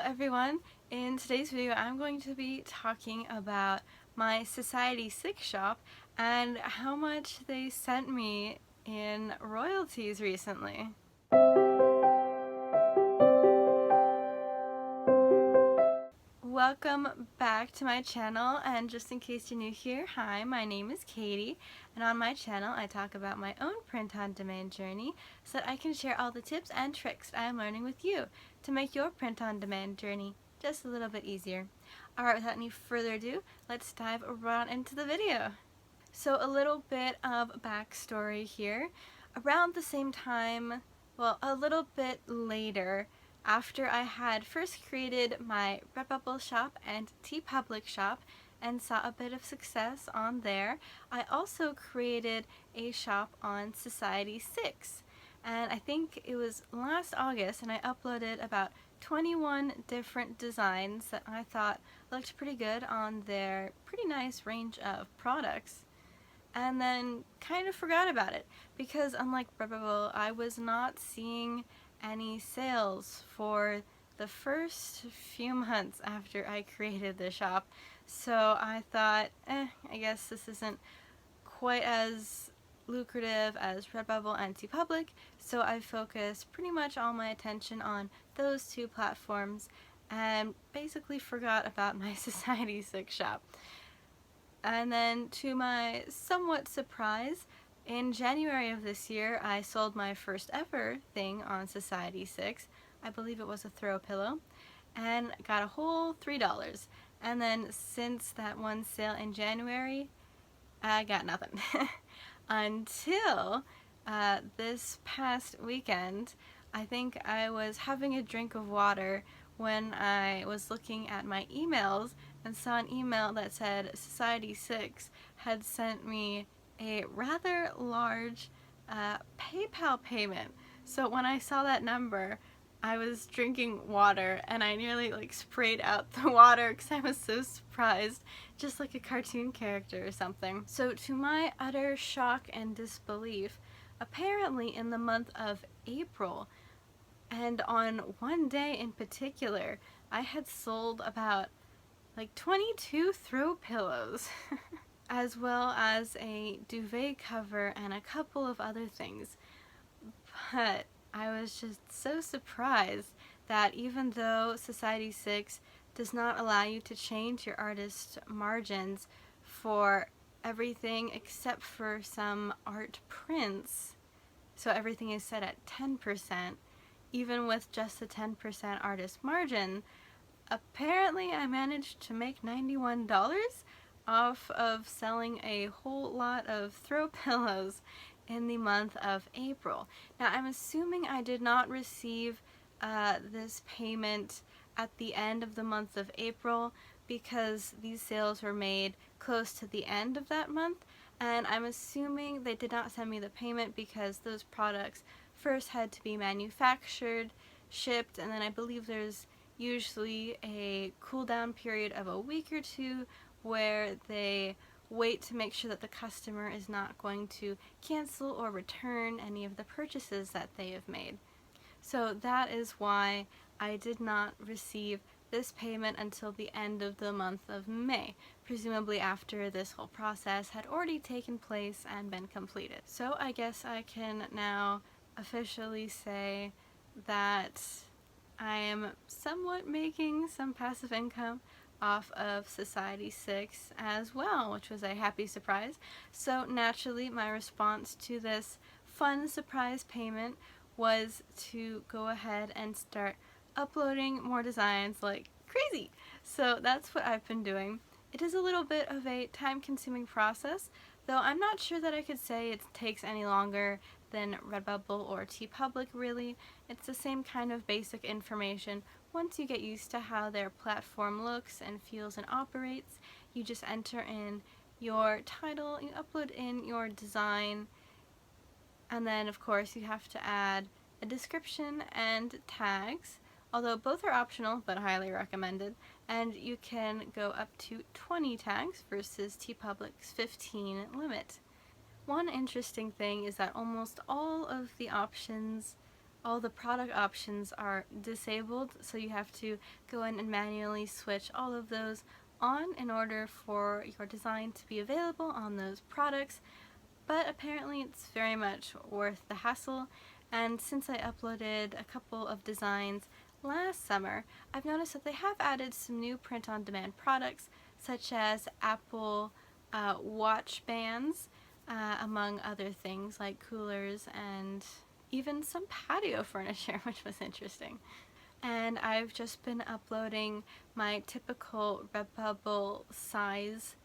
everyone. In today's video I'm going to be talking about my Society6 shop and how much they sent me in royalties recently. Welcome back to my channel, and just in case you're new here, hi, my name is Katie, and on my channel I talk about my own print-on-demand journey so that I can share all the tips and tricks I'm learning with you to make your print-on-demand journey just a little bit easier. Alright, without any further ado, let's dive right on into the video. So a little bit of backstory here. Around the same time, well, a little bit later, after I had first created my Redbubble shop and TeePublic shop and saw a bit of success on there, I also created a shop on Society6. And I think it was last August, and I uploaded about 21 different designs that I thought looked pretty good on their pretty nice range of products. And then kind of forgot about it because, unlike Redbubble, I was not seeing any sales for the first few months after I created the shop. So I thought, I guess this isn't quite as lucrative as Redbubble and TeePublic, so I focused pretty much all my attention on those two platforms and basically forgot about my Society6 shop. And then, to my somewhat surprise, in January of this year I sold my first ever thing on Society6. I believe it was a throw pillow, and got a whole $3. And then since that one sale in January, I got nothing. Until this past weekend. I think I was having a drink of water when I was looking at my emails and saw an email that said Society6 had sent me a rather large PayPal payment. So when I saw that number, I was drinking water and I nearly sprayed out the water because I was so surprised, just like a cartoon character or something. So to my utter shock and disbelief, apparently in the month of April, and on one day in particular, I had sold about 22 throw pillows as well as a duvet cover and a couple of other things. But I was just so surprised that even though Society6 does not allow you to change your artist margins for everything except for some art prints, so everything is set at 10%, even with just a 10% artist margin, apparently I managed to make $91 off of selling a whole lot of throw pillows in the month of April. Now, I'm assuming I did not receive this payment at the end of the month of April because these sales were made close to the end of that month, and I'm assuming they did not send me the payment because those products first had to be manufactured, shipped, and then I believe there's usually a cool down period of a week or two where they wait to make sure that the customer is not going to cancel or return any of the purchases that they have made. So that is why I did not receive this payment until the end of the month of May, presumably after this whole process had already taken place and been completed. So I guess I can now officially say that I am somewhat making some passive income off of Society6 as well, which was a happy surprise. So naturally, my response to this fun surprise payment was to go ahead and start uploading more designs like crazy. So that's what I've been doing. It is a little bit of a time-consuming process, though I'm not sure that I could say it takes any longer than Redbubble or TeePublic really. It's the same kind of basic information. Once you get used to how their platform looks and feels and operates, you just enter in your title, you upload in your design, and then of course you have to add a description and tags, although both are optional but highly recommended, and you can go up to 20 tags versus TeePublic's 15 limit. One interesting thing is that almost all of the options all the product options are disabled, so you have to go in and manually switch all of those on in order for your design to be available on those products. But apparently it's very much worth the hassle, and since I uploaded a couple of designs last summer, I've noticed that they have added some new print-on-demand products, such as Apple watch bands, among other things like coolers and even some patio furniture, which was interesting. And I've just been uploading my typical Redbubble size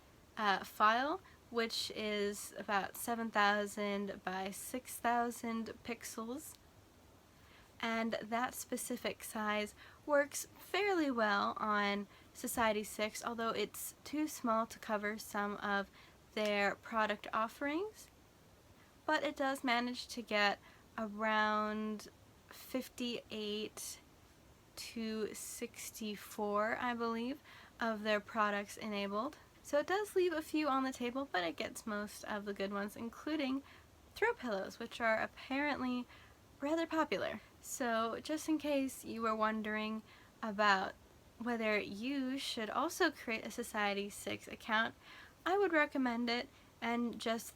file, which is about 7,000 by 6,000 pixels. And that specific size works fairly well on Society6, although it's too small to cover some of their product offerings. But it does manage to get around 58 to 64, I believe, of their products enabled. So it does leave a few on the table, but it gets most of the good ones, including throw pillows, which are apparently rather popular. So just in case you were wondering about whether you should also create a Society6 account, I would recommend it, and just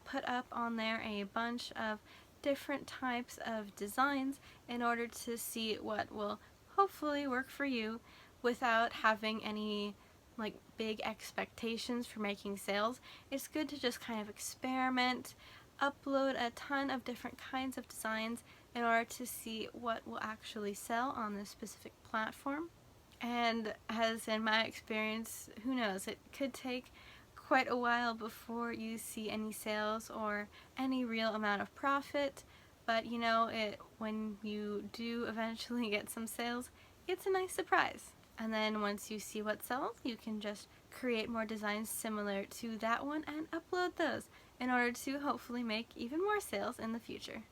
put up on there a bunch of different types of designs in order to see what will hopefully work for you without having any like big expectations for making sales. It's good to just kind of experiment, upload a ton of different kinds of designs in order to see what will actually sell on this specific platform. And as in my experience, who knows, it could take quite a while before you see any sales or any real amount of profit, but you know, when you do eventually get some sales, it's a nice surprise. And then once you see what sells, you can just create more designs similar to that one and upload those in order to hopefully make even more sales in the future.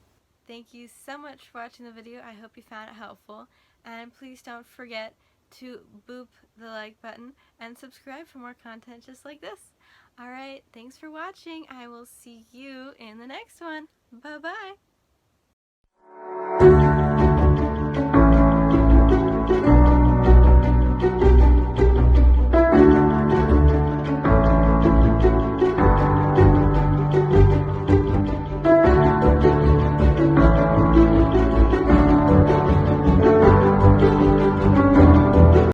Thank you so much for watching the video. I hope you found it helpful, and please don't forget to boop the like button and subscribe for more content just like this. Alright, thanks for watching. I will see you in the next one. Bye bye!